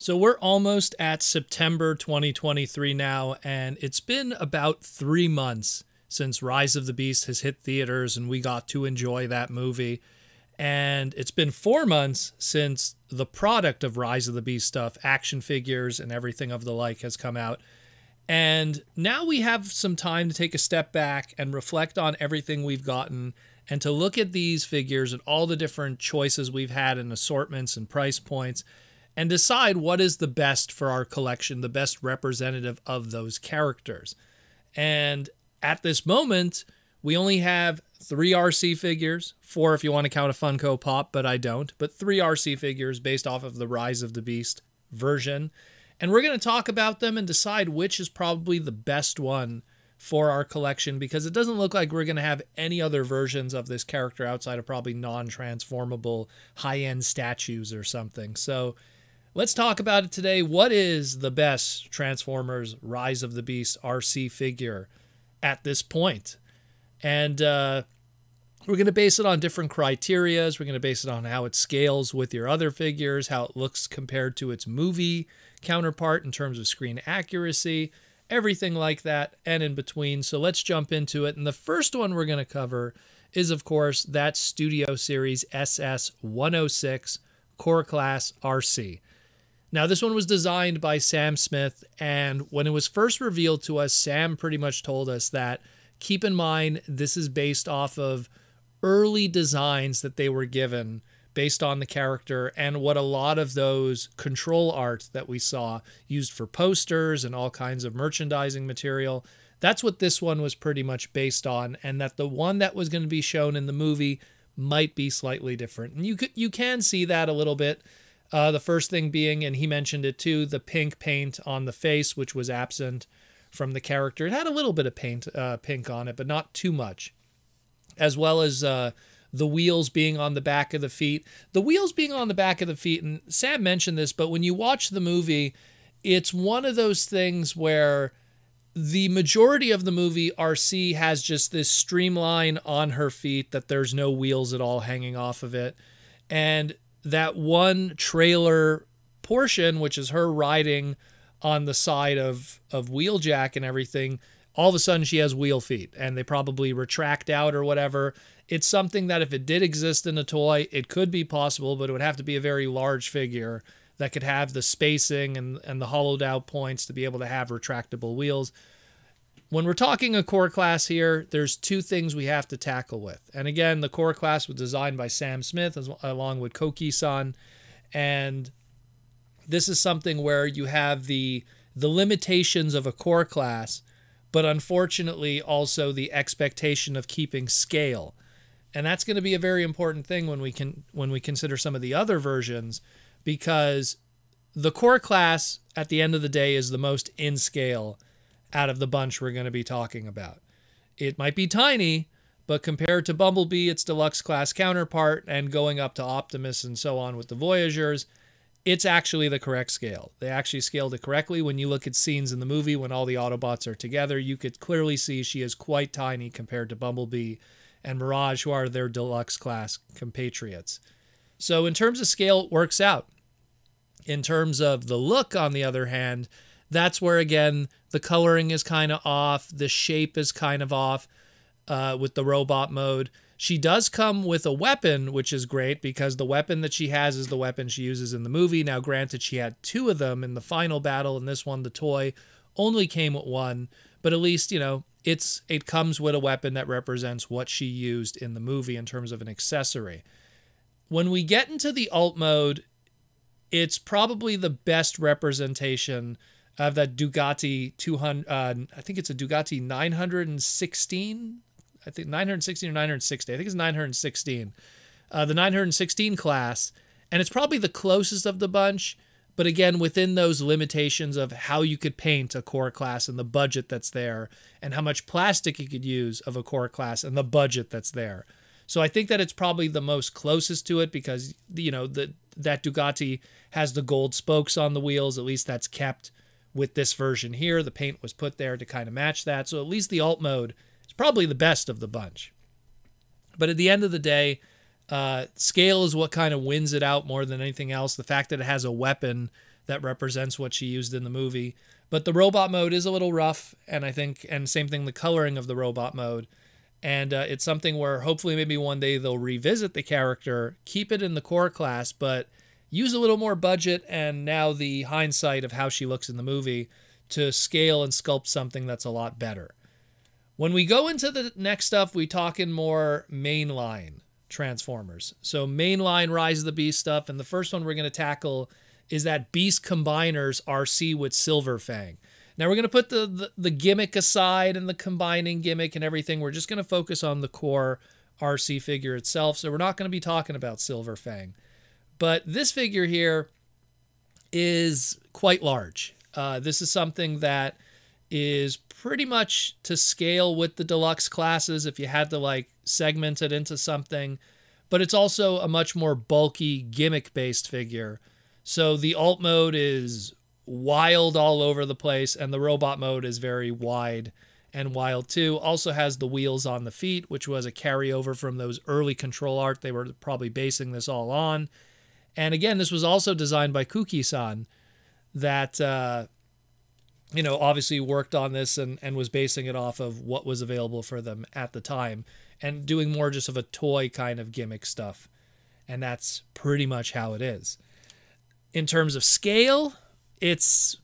So we're almost at September 2023 now, and it's been about 3 months since Rise of the Beast has hit theaters and we got to enjoy that movie. And it's been 4 months since the product of Rise of the Beast stuff, action figures and everything of the like, has come out. And now we have some time to take a step back and reflect on everything we've gotten and to look at these figures and all the different choices we've had in assortments and price points and decide what is the best for our collection, the best representative of those characters. And at this moment, we only have 3 Arcee figures, 4 if you want to count a Funko Pop, but I don't, but 3 Arcee figures based off of the Rise of the Beast version. And we're going to talk about them and decide which is probably the best one for our collection, because it doesn't look like we're going to have any other versions of this character outside of probably non-transformable high-end statues or something. So let's talk about it today. What is the best Transformers Rise of the Beast Arcee figure at this point? And we're going to base it on different criterias. We're going to base it on how it scales with your other figures, how it looks compared to its movie counterpart in terms of screen accuracy, everything like that, and in between. So let's jump into it. And the first one we're going to cover is, of course, that Studio Series SS-106 Core Class Arcee. Now, this one was designed by Sam Smith, and when it was first revealed to us, Sam pretty much told us that, keep in mind, this is based off of early designs that they were given based on the character and what a lot of those control art that we saw used for posters and all kinds of merchandising material. That's what this one was pretty much based on, and that the one that was going to be shown in the movie might be slightly different. And you can see that a little bit. The first thing being, and he mentioned it too, the pink paint on the face, which was absent from the character. It had a little bit of paint, pink on it, but not too much. As well as the wheels being on the back of the feet. The wheels being on the back of the feet, and Sam mentioned this, but when you watch the movie, it's one of those things where the majority of the movie, Arcee has just this streamline on her feet that there's no wheels at all hanging off of it. And that one trailer portion, which is her riding on the side of Wheeljack and everything, all of a sudden she has wheel feet, and they probably retract out or whatever. It's something that if it did exist in a toy, it could be possible, but it would have to be a very large figure that could have the spacing and the hollowed out points to be able to have retractable wheels. When we're talking a core class here, there's 2 things we have to tackle with. And again, the core class was designed by Sam Smith along with Koki-san. And this is something where you have the limitations of a core class, but unfortunately also the expectation of keeping scale. And that's going to be a very important thing when we consider some of the other versions, because the core class at the end of the day is the most in scale out of the bunch we're going to be talking about. It might be tiny, but compared to Bumblebee, its deluxe class counterpart, and going up to Optimus and so on with the Voyagers, it's actually the correct scale. They actually scaled it correctly. When you look at scenes in the movie when all the Autobots are together, you could clearly see she is quite tiny compared to Bumblebee and Mirage, who are their deluxe class compatriots. So in terms of scale, it works out. In terms of the look, on the other hand, that's where, again, the coloring is kind of off. The shape is kind of off with the robot mode. She does come with a weapon, which is great, because the weapon that she has is the weapon she uses in the movie. Now, granted, she had 2 of them in the final battle, and this one, the toy, only came with 1. But at least, you know, it comes with a weapon that represents what she used in the movie in terms of an accessory. When we get into the alt mode, it's probably the best representation of that Dugati 200. I think it's a Dugati 916. I think 916 or 960. I think it's 916. The 916 class. And it's probably the closest of the bunch. But again, within those limitations of how you could paint a core class and the budget that's there, and how much plastic you could use of a core class and the budget that's there. So I think that it's probably the most closest to it, because, you know, that Dugati has the gold spokes on the wheels. At least that's kept with this version here. The paint was put there to kind of match that. So at least the alt mode is probably the best of the bunch. But at the end of the day, scale is what kind of wins it out more than anything else. The fact that it has a weapon that represents what she used in the movie. But the robot mode is a little rough, and I think, and same thing, the coloring of the robot mode. And it's something where hopefully maybe one day they'll revisit the character, keep it in the core class, but use a little more budget and now the hindsight of how she looks in the movie to scale and sculpt something that's a lot better. When we go into the next stuff, we talk in more mainline Transformers. So mainline Rise of the Beast stuff, and the first one we're going to tackle is that Beast Combiners Arcee with Silver Fang. Now we're going to put the gimmick aside and the combining gimmick and everything. We're just going to focus on the core Arcee figure itself. So we're not going to be talking about Silver Fang. But this figure here is quite large. This is something that is pretty much to scale with the deluxe classes if you had to like segment it into something. But it's also a much more bulky gimmick-based figure. So the alt mode is wild all over the place, and the robot mode is very wide and wild too. Also has the wheels on the feet, which was a carryover from those early control art they were probably basing this all on. And again, this was also designed by Kuki-san that, obviously worked on this and was basing it off of what was available for them at the time and doing more just of a toy kind of gimmick stuff. And that's pretty much how it is. In terms of scale, it's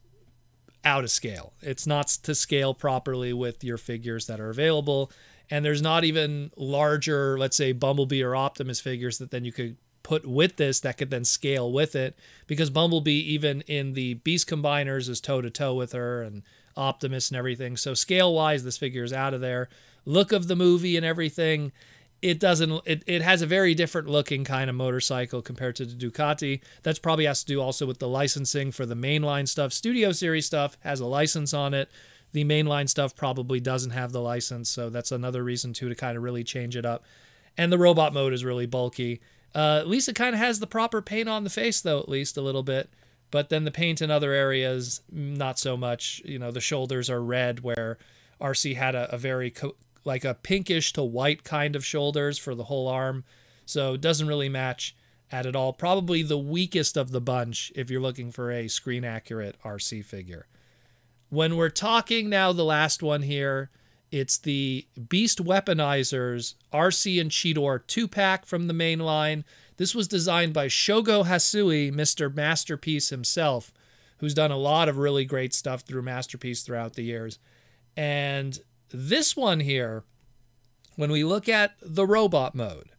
out of scale. It's not to scale properly with your figures that are available. And there's not even larger, let's say, Bumblebee or Optimus figures that then you could put with this that could then scale with it, because Bumblebee, even in the Beast Combiners, is toe-to-toe with her, and Optimus and everything. So scale-wise, this figure is out of there. Look of the movie and everything, it has a very different looking kind of motorcycle compared to the Ducati. That's probably has to do also with the licensing for the mainline stuff. Studio Series stuff has a license on it. The mainline stuff probably doesn't have the license, so that's another reason too to kind of really change it up. And the robot mode is really bulky. At least it kind of has the proper paint on the face, though, at least a little bit. But then the paint in other areas, not so much. The shoulders are red, where Arcee had a very like a pinkish to white kind of shoulders for the whole arm. So it doesn't really match at all. Probably the weakest of the bunch if you're looking for a screen-accurate Arcee figure. When we're talking now, the last one here, it's the Beast Weaponizers Arcee and Cheetor 2-pack from the main line. This was designed by Shogo Hasui, Mr. Masterpiece himself, who's done a lot of really great stuff through Masterpiece throughout the years. And this one here, when we look at the robot mode,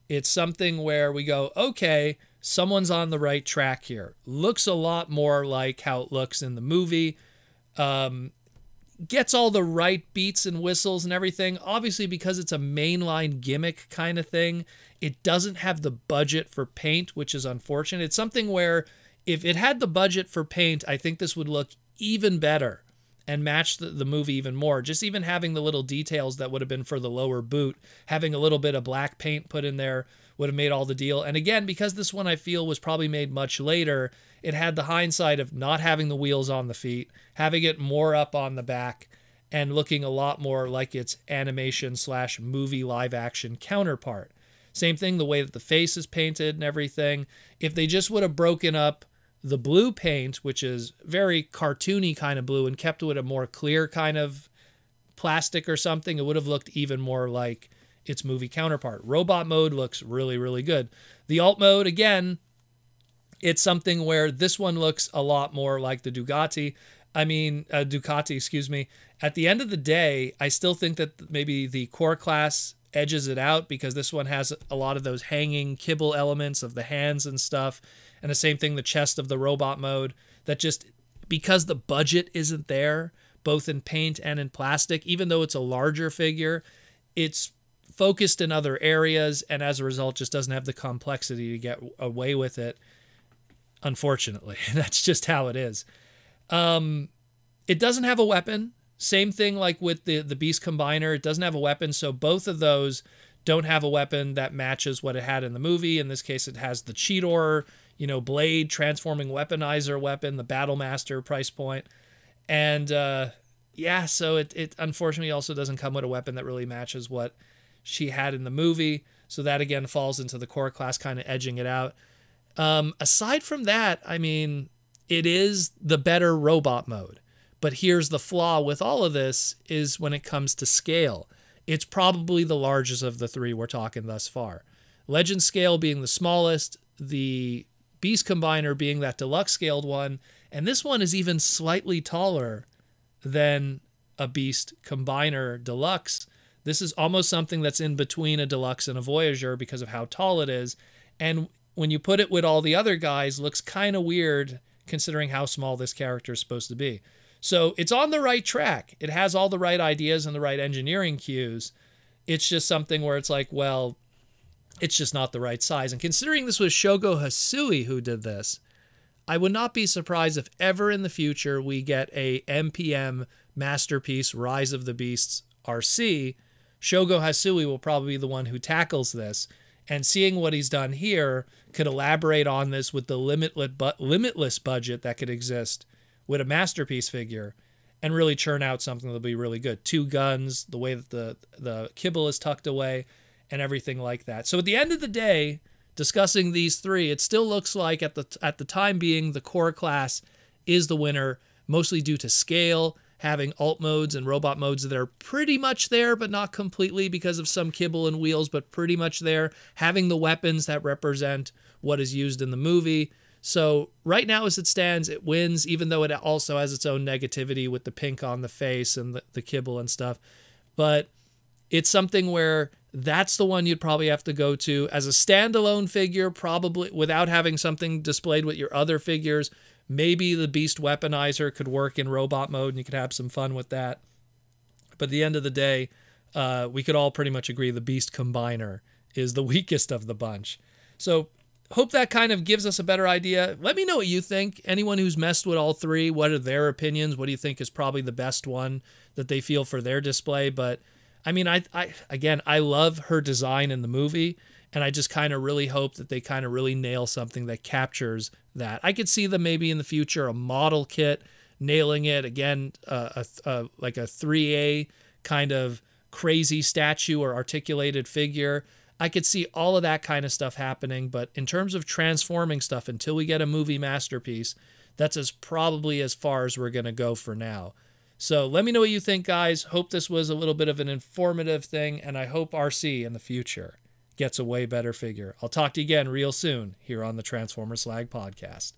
it's something where we go, okay, someone's on the right track here. Looks a lot more like how it looks in the movie. Gets all the right beats and whistles and everything. Obviously, because it's a mainline gimmick kind of thing, it doesn't have the budget for paint, which is unfortunate. It's something where if it had the budget for paint, I think this would look even better and match the movie even more. Just even having the little details that would have been for the lower boot, having a little bit of black paint put in there would have made all the deal. And again, because this one I feel was probably made much later, it had the hindsight of not having the wheels on the feet, having it more up on the back, and looking a lot more like its animation/movie live-action counterpart. Same thing, the way that the face is painted and everything. If they just would have broken up the blue paint, which is very cartoony kind of blue, and kept with a more clear kind of plastic or something, it would have looked even more like its movie counterpart. Robot mode looks really, really good. The alt mode, again, it's something where this one looks a lot more like the Ducati. Ducati, excuse me. At the end of the day, I still think that maybe the core class edges it out, because this one has a lot of those hanging kibble elements of the hands and stuff. And the same thing, the chest of the robot mode, that just, because the budget isn't there, both in paint and in plastic, even though it's a larger figure, it's focused in other areas, and as a result just doesn't have the complexity to get away with it, unfortunately. That's just how it is. It doesn't have a weapon. Same thing like with the Beast Combiner. It doesn't have a weapon, so both of those don't have a weapon that matches what it had in the movie. In this case, it has the Cheetor, blade transforming weaponizer weapon, the Battle Master price point. And so it unfortunately also doesn't come with a weapon that really matches what she had in the movie. So that again falls into the core class, kind of edging it out. Aside from that, it is the better robot mode. But here's the flaw with all of this is when it comes to scale. It's probably the largest of the three we're talking thus far. Legend scale being the smallest, the Beast Combiner being that deluxe scaled one, and this one is even slightly taller than a Beast Combiner Deluxe. This is almost something that's in between a Deluxe and a Voyager because of how tall it is. And when you put it with all the other guys, looks kind of weird considering how small this character is supposed to be. So it's on the right track. It has all the right ideas and the right engineering cues. It's just something where it's like, well, it's just not the right size. And considering this was Shogo Hasui who did this, I would not be surprised if ever in the future we get a MPM Masterpiece Rise of the Beasts Arcee. Shogo Hasui will probably be the one who tackles this. And seeing what he's done here could elaborate on this with the limitless budget that could exist with a Masterpiece figure and really churn out something that'll be really good. 2 guns, the way that the kibble is tucked away, and everything like that. So at the end of the day, discussing these three, it still looks like at the time being, the core class is the winner, mostly due to scale, having alt modes and robot modes that are pretty much there, but not completely because of some kibble and wheels, but pretty much there, having the weapons that represent what is used in the movie. So right now as it stands, it wins, even though it also has its own negativity with the pink on the face and the kibble and stuff. But it's something where that's the one you'd probably have to go to as a standalone figure, probably without having something displayed with your other figures. Maybe the Beast Weaponizer could work in robot mode and you could have some fun with that. But at the end of the day, we could all pretty much agree the Beast Combiner is the weakest of the bunch. So hope that kind of gives us a better idea. Let me know what you think. Anyone who's messed with all three, what are their opinions? What do you think is probably the best one that they feel for their display? But I mean, I love her design in the movie, and I just kind of really hope that they kind of really nail something that captures that. I could see them maybe in the future, a model kit, nailing it again, like a 3A kind of crazy statue or articulated figure. I could see all of that kind of stuff happening, but in terms of transforming stuff, until we get a movie Masterpiece, that's probably as far as we're going to go for now. So let me know what you think, guys. Hope this was a little bit of an informative thing, and I hope Arcee in the future gets a way better figure. I'll talk to you again real soon here on the Transformer Slag Podcast.